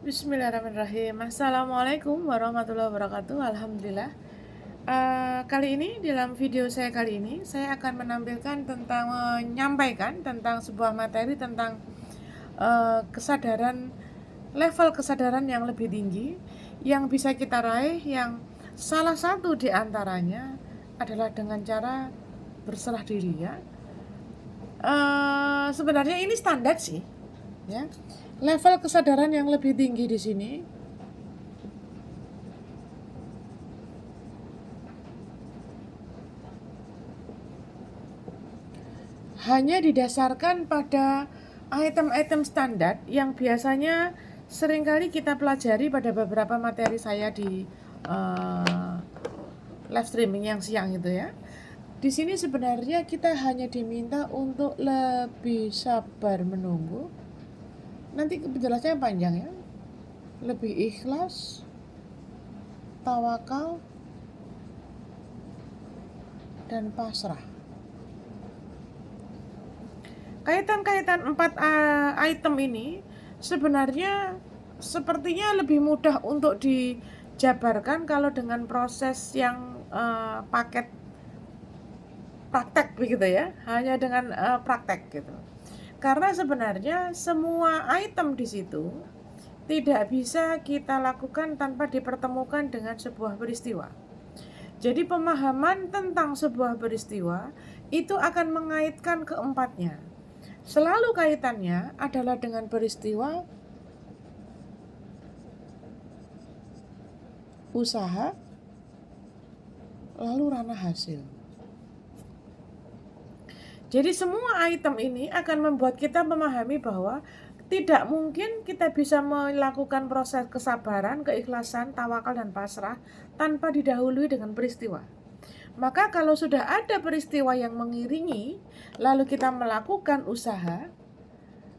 Bismillahirrahmanirrahim. Assalamualaikum warahmatullahi wabarakatuh. Alhamdulillah. Kali ini dalam video saya kali ini saya akan menyampaikan tentang sebuah materi tentang kesadaran, level kesadaran yang lebih tinggi yang bisa kita raih, yang salah satu di antaranya adalah dengan cara berserah diri, ya. Sebenarnya ini standar sih, ya. Level kesadaran yang lebih tinggi di sini hanya didasarkan pada item-item standar yang biasanya seringkali kita pelajari pada beberapa materi saya di live streaming yang siang itu, ya. Di sini sebenarnya kita hanya diminta untuk lebih sabar menunggu. Nanti penjelasannya panjang, ya. Lebih ikhlas, tawakal, dan pasrah. Kaitan-kaitan 4 item ini sebenarnya sepertinya lebih mudah untuk dijabarkan kalau dengan proses yang paket praktek begitu, ya. Hanya dengan praktek gitu. Karena sebenarnya semua item di situ tidak bisa kita lakukan tanpa dipertemukan dengan sebuah peristiwa. Jadi pemahaman tentang sebuah peristiwa itu akan mengaitkan keempatnya. Selalu kaitannya adalah dengan peristiwa, usaha, lalu ranah hasil. Jadi semua item ini akan membuat kita memahami bahwa tidak mungkin kita bisa melakukan proses kesabaran, keikhlasan, tawakal, dan pasrah tanpa didahului dengan peristiwa. Maka kalau sudah ada peristiwa yang mengiringi, lalu kita melakukan usaha,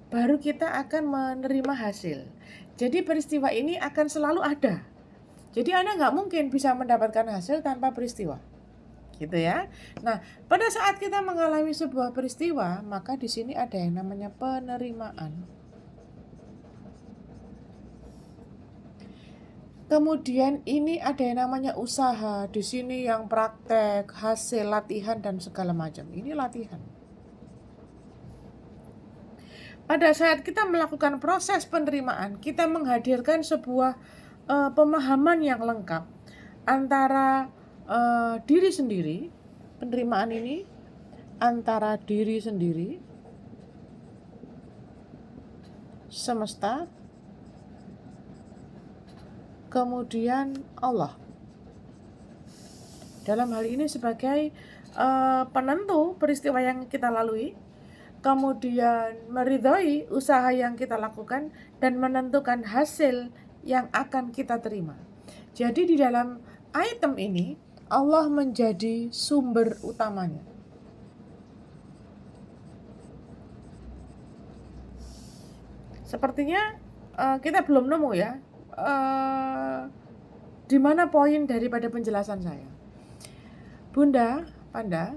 baru kita akan menerima hasil. Jadi peristiwa ini akan selalu ada. Jadi Anda nggak mungkin bisa mendapatkan hasil tanpa peristiwa, gitu, ya. Nah, pada saat kita mengalami sebuah peristiwa, maka di sini ada yang namanya penerimaan. Kemudian ini ada yang namanya usaha. Di sini yang praktek, hasil, latihan, dan segala macam. Ini latihan. Pada saat kita melakukan proses penerimaan, kita menghadirkan sebuah pemahaman yang lengkap antara diri sendiri. Penerimaan ini antara diri sendiri, semesta, kemudian Allah. Dalam hal ini sebagai penentu peristiwa yang kita lalui, kemudian meridhoi usaha yang kita lakukan, dan menentukan hasil yang akan kita terima. Jadi di dalam item ini Allah menjadi sumber utamanya. Sepertinya kita belum nemu, ya, di mana poin daripada penjelasan saya. Bunda, Panda,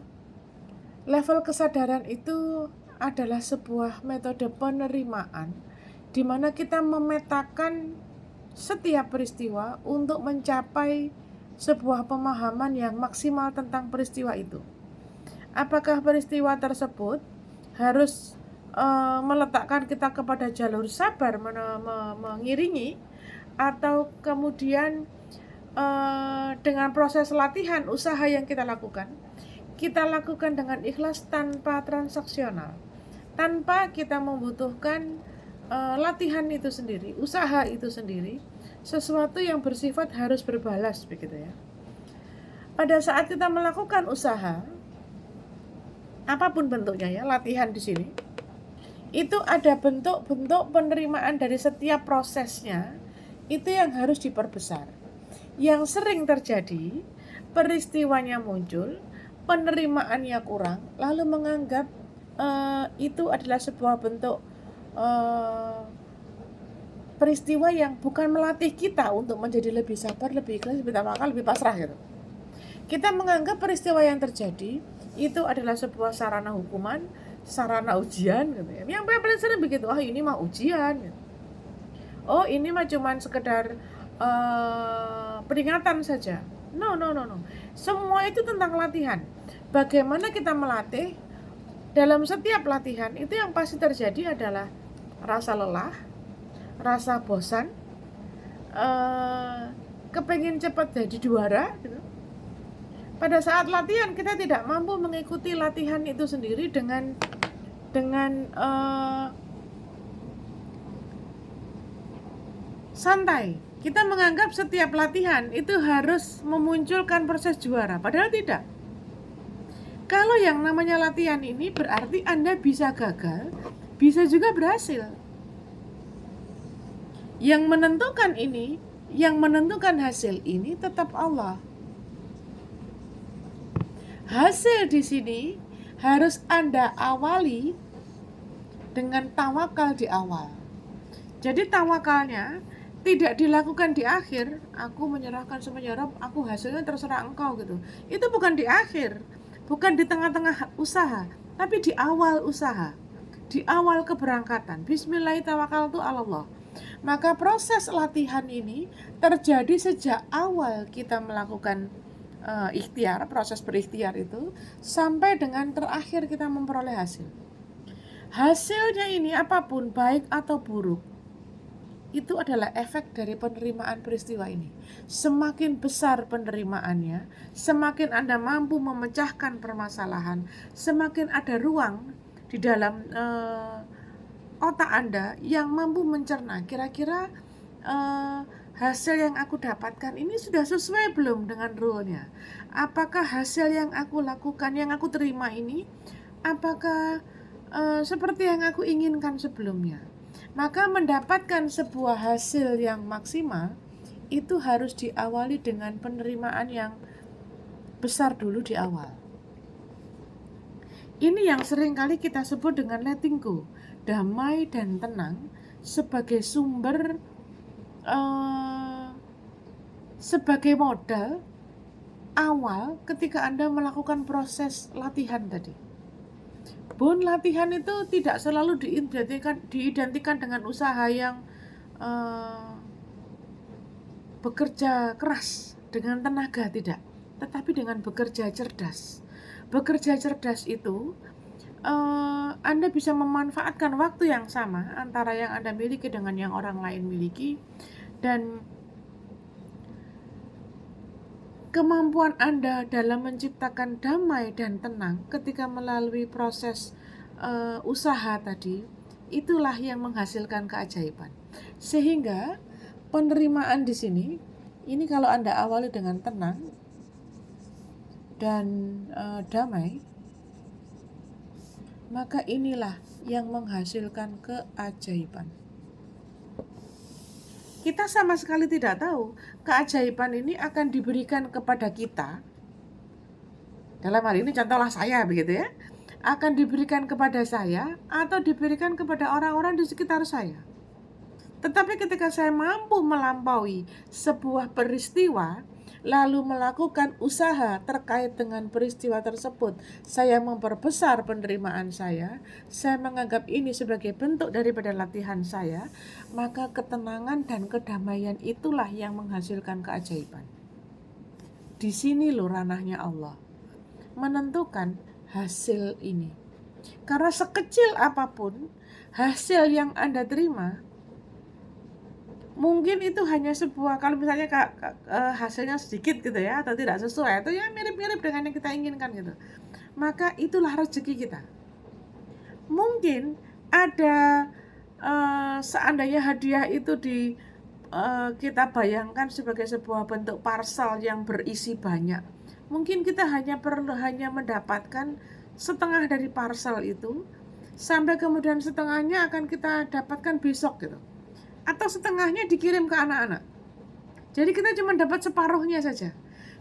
level kesadaran itu adalah sebuah metode penerimaan di mana kita memetakan setiap peristiwa untuk mencapai sebuah pemahaman yang maksimal tentang peristiwa itu. Apakah peristiwa tersebut harus meletakkan kita kepada jalur sabar mengiringi, atau kemudian dengan proses latihan, usaha yang kita lakukan dengan ikhlas tanpa transaksional, tanpa kita membutuhkan latihan itu sendiri, usaha itu sendiri, sesuatu yang bersifat harus berbalas, begitu, ya. Pada saat kita melakukan usaha, apapun bentuknya, ya, latihan di sini, itu ada bentuk-bentuk penerimaan dari setiap prosesnya, itu yang harus diperbesar. Yang sering terjadi, peristiwanya muncul, penerimaannya kurang, lalu menganggap itu adalah sebuah bentuk peristiwa yang bukan melatih kita untuk menjadi lebih sabar, lebih ikhlas, lebih tawakal, lebih pasrah, gitu. Kita menganggap peristiwa yang terjadi itu adalah sebuah sarana hukuman, sarana ujian, gitu, ya. Yang paling sering begitu, ini mah ujian, gitu. oh ini mah cuman sekedar peringatan saja. No, no, no, no. Semua itu tentang latihan. Bagaimana kita melatih. Dalam setiap latihan itu yang pasti terjadi adalah rasa lelah, rasa bosan, kepengin cepat jadi juara gitu. Pada saat latihan kita tidak mampu mengikuti latihan itu sendiri dengan santai. Kita menganggap setiap latihan itu harus memunculkan proses juara, padahal tidak. Kalau yang namanya latihan ini berarti Anda bisa gagal, bisa juga berhasil. Yang menentukan ini, yang menentukan hasil ini tetap Allah. Hasil di sini harus Anda awali dengan tawakal di awal. Jadi tawakalnya tidak dilakukan di akhir, aku menyerahkan semuanya Rob, aku hasilnya terserah engkau gitu. Itu bukan di akhir, bukan di tengah-tengah usaha, tapi di awal usaha, di awal keberangkatan. Bismillahirrahmanirrahim. Maka proses latihan ini terjadi sejak awal kita melakukan ikhtiar, proses berikhtiar itu, sampai dengan terakhir kita memperoleh hasil. Hasilnya ini apapun, baik atau buruk, itu adalah efek dari penerimaan peristiwa ini. Semakin besar penerimaannya, semakin Anda mampu memecahkan permasalahan, semakin ada ruang di dalam otak Anda yang mampu mencerna kira-kira hasil yang aku dapatkan ini sudah sesuai belum dengan rule-nya. Apakah hasil yang aku lakukan, yang aku terima ini, apakah seperti yang aku inginkan sebelumnya. Maka mendapatkan sebuah hasil yang maksimal itu harus diawali dengan penerimaan yang besar dulu di awal. Ini yang sering kali kita sebut dengan letting go, damai dan tenang sebagai sumber, sebagai modal awal ketika Anda melakukan proses latihan tadi. Pun latihan itu tidak selalu diidentikan dengan usaha yang bekerja keras dengan tenaga, tidak, tetapi dengan bekerja cerdas. Bekerja cerdas itu Anda bisa memanfaatkan waktu yang sama antara yang Anda miliki dengan yang orang lain miliki, dan kemampuan Anda dalam menciptakan damai dan tenang ketika melalui proses usaha tadi, itulah yang menghasilkan keajaiban. Sehingga penerimaan di sini, ini kalau Anda awali dengan tenang dan damai, maka inilah yang menghasilkan keajaiban. Kita sama sekali tidak tahu keajaiban ini akan diberikan kepada kita. Dalam hal ini contohlah saya begitu ya. Akan diberikan kepada saya atau diberikan kepada orang-orang di sekitar saya. Tetapi ketika saya mampu melampaui sebuah peristiwa, lalu melakukan usaha terkait dengan peristiwa tersebut, saya memperbesar penerimaan saya menganggap ini sebagai bentuk daripada latihan saya, maka ketenangan dan kedamaian itulah yang menghasilkan keajaiban. Di sini loh ranahnya Allah menentukan hasil ini. Karena sekecil apapun hasil yang Anda terima, mungkin itu hanya sebuah, kalau misalnya hasilnya sedikit gitu ya, atau tidak sesuai, atau ya mirip-mirip dengan yang kita inginkan gitu, maka itulah rezeki kita. Mungkin ada seandainya hadiah itu kita bayangkan sebagai sebuah bentuk parcel yang berisi banyak, mungkin kita hanya mendapatkan setengah dari parcel itu, sampai kemudian setengahnya akan kita dapatkan besok gitu, atau setengahnya dikirim ke anak-anak. Jadi kita cuma dapat separuhnya saja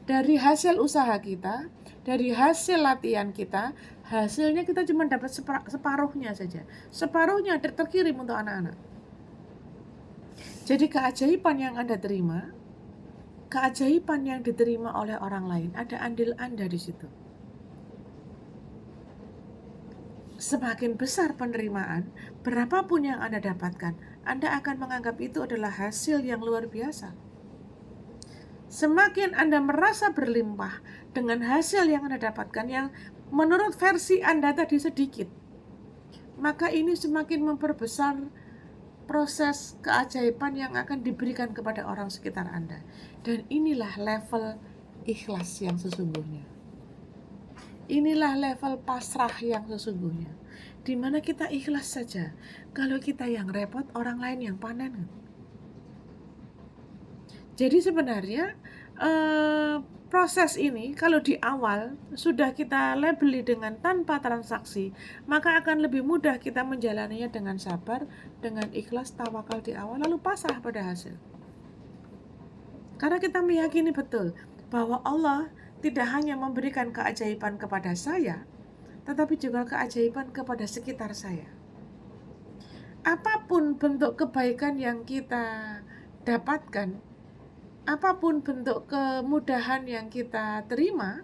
dari hasil usaha kita, dari hasil latihan kita. Hasilnya kita cuma dapat separuhnya saja. Separuhnya terkirim untuk anak-anak. Jadi keajaiban yang Anda terima, keajaiban yang diterima oleh orang lain, ada andil Anda di situ. Semakin besar penerimaan, berapapun yang Anda dapatkan, Anda akan menganggap itu adalah hasil yang luar biasa. Semakin Anda merasa berlimpah dengan hasil yang Anda dapatkan yang menurut versi Anda tadi sedikit, maka ini semakin memperbesar proses keajaiban yang akan diberikan kepada orang sekitar Anda. Dan inilah level ikhlas yang sesungguhnya. Inilah level pasrah yang sesungguhnya, di mana kita ikhlas saja. Kalau kita yang repot, orang lain yang panen. Jadi sebenarnya proses ini kalau di awal sudah kita labeli dengan tanpa transaksi, maka akan lebih mudah kita menjalaninya dengan sabar, dengan ikhlas, tawakal di awal, lalu pasrah pada hasil. Karena kita meyakini betul bahwa Allah tidak hanya memberikan keajaiban kepada saya, tetapi juga keajaiban kepada sekitar saya. Apapun bentuk kebaikan yang kita dapatkan, apapun bentuk kemudahan yang kita terima,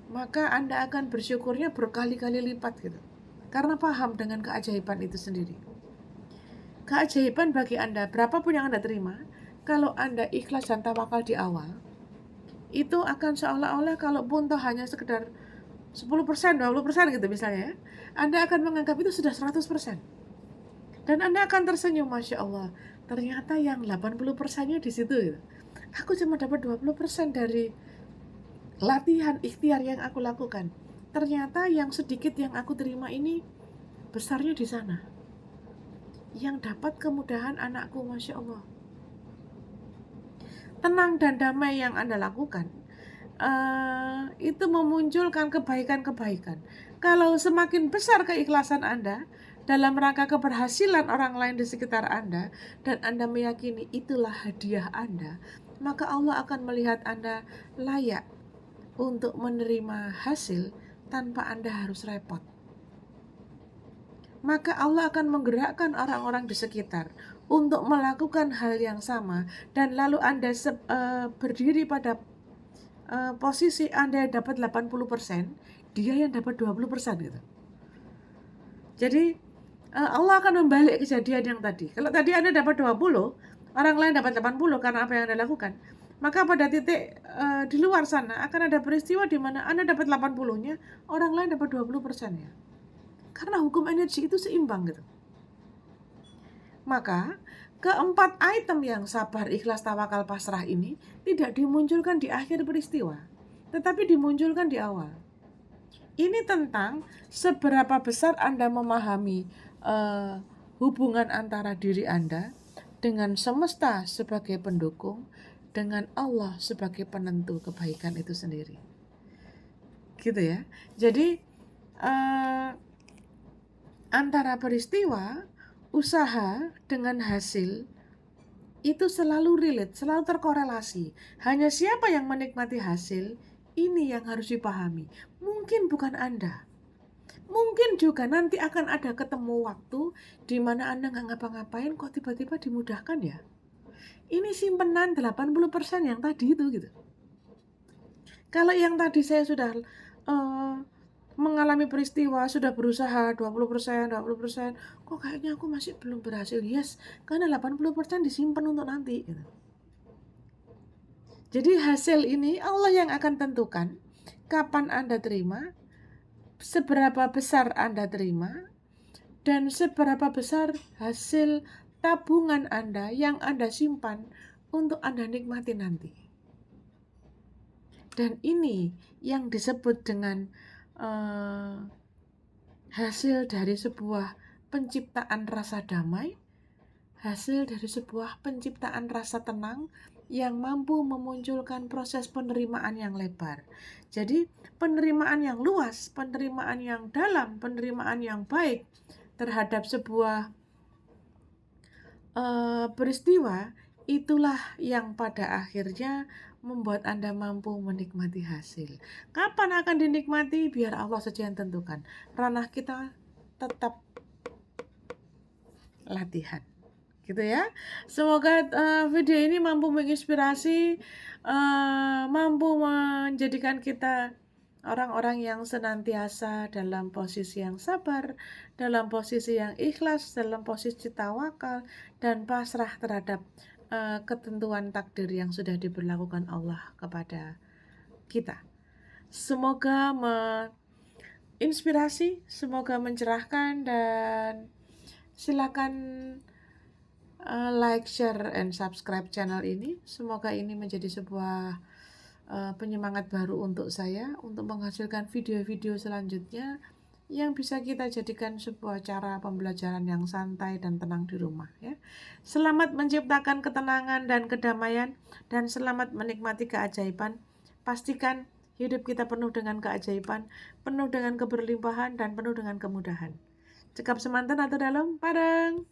maka Anda akan bersyukurnya berkali-kali lipat gitu. Karena paham dengan keajaiban itu sendiri. Keajaiban bagi Anda, berapapun yang Anda terima, kalau Anda ikhlas dan tawakal di awal, itu akan seolah-olah kalaupun toh hanya sekedar 10%, 20% gitu misalnya, Anda akan menganggap itu sudah 100%. Dan Anda akan tersenyum, Masya Allah, ternyata yang 80%-nya di situ gitu. Aku cuma dapat 20% dari latihan ikhtiar yang aku lakukan. Ternyata yang sedikit yang aku terima ini besarnya di sana. Yang dapat kemudahan anakku, Masya Allah. Tenang dan damai yang Anda lakukan, itu memunculkan kebaikan-kebaikan. Kalau semakin besar keikhlasan Anda dalam rangka keberhasilan orang lain di sekitar Anda, dan Anda meyakini itulah hadiah Anda, maka Allah akan melihat Anda layak untuk menerima hasil tanpa Anda harus repot. Maka Allah akan menggerakkan orang-orang di sekitar untuk melakukan hal yang sama, dan lalu Anda berdiri pada posisi Anda dapat 80%, dia yang dapat 20% gitu. Jadi Allah akan membalik kejadian yang tadi. Kalau tadi Anda dapat 20, orang lain dapat 80 karena apa yang Anda lakukan. Maka pada titik di luar sana akan ada peristiwa di mana Anda dapat 80-nya, orang lain dapat 20%-nya. Karena hukum energi itu seimbang gitu. Maka keempat item yang sabar, ikhlas, tawakal, pasrah ini tidak dimunculkan di akhir peristiwa, tetapi dimunculkan di awal. Ini tentang seberapa besar Anda memahami hubungan antara diri Anda dengan semesta sebagai pendukung, dengan Allah sebagai penentu kebaikan itu sendiri. Gitu ya. Jadi antara peristiwa, usaha dengan hasil itu selalu relate, selalu terkorelasi. Hanya siapa yang menikmati hasil, ini yang harus dipahami. Mungkin bukan Anda. Mungkin juga nanti akan ada ketemu waktu di mana Anda nggak ngapa-ngapain, kok tiba-tiba dimudahkan ya. Ini simpenan 80% yang tadi itu gitu. Kalau yang tadi saya sudah mengalami peristiwa, sudah berusaha 20%, kok kayaknya aku masih belum berhasil. Yes, karena 80% disimpan untuk nanti gitu. Jadi hasil ini Allah yang akan tentukan kapan Anda terima, seberapa besar Anda terima, dan seberapa besar hasil tabungan Anda yang Anda simpan untuk Anda nikmati nanti. Dan ini yang disebut dengan hasil dari sebuah penciptaan rasa damai, hasil dari sebuah penciptaan rasa tenang yang mampu memunculkan proses penerimaan yang lebar. Jadi penerimaan yang luas, penerimaan yang dalam, penerimaan yang baik terhadap sebuah peristiwa, itulah yang pada akhirnya membuat Anda mampu menikmati hasil. Kapan akan dinikmati? Biar Allah saja yang tentukan. Ranah kita tetap latihan. Gitu ya. Semoga video ini mampu menginspirasi, mampu menjadikan kita orang-orang yang senantiasa dalam posisi yang sabar, dalam posisi yang ikhlas, dalam posisi tawakal dan pasrah terhadap ketentuan takdir yang sudah diberlakukan Allah kepada kita. Semoga menginspirasi, semoga mencerahkan, dan silakan like, share, and subscribe channel ini. Semoga ini menjadi sebuah penyemangat baru untuk saya untuk menghasilkan video-video selanjutnya yang bisa kita jadikan sebuah cara pembelajaran yang santai dan tenang di rumah ya. Selamat menciptakan ketenangan dan kedamaian, dan selamat menikmati keajaiban. Pastikan hidup kita penuh dengan keajaiban, penuh dengan keberlimpahan, dan penuh dengan kemudahan. Cekap semanten atau dalam, padang.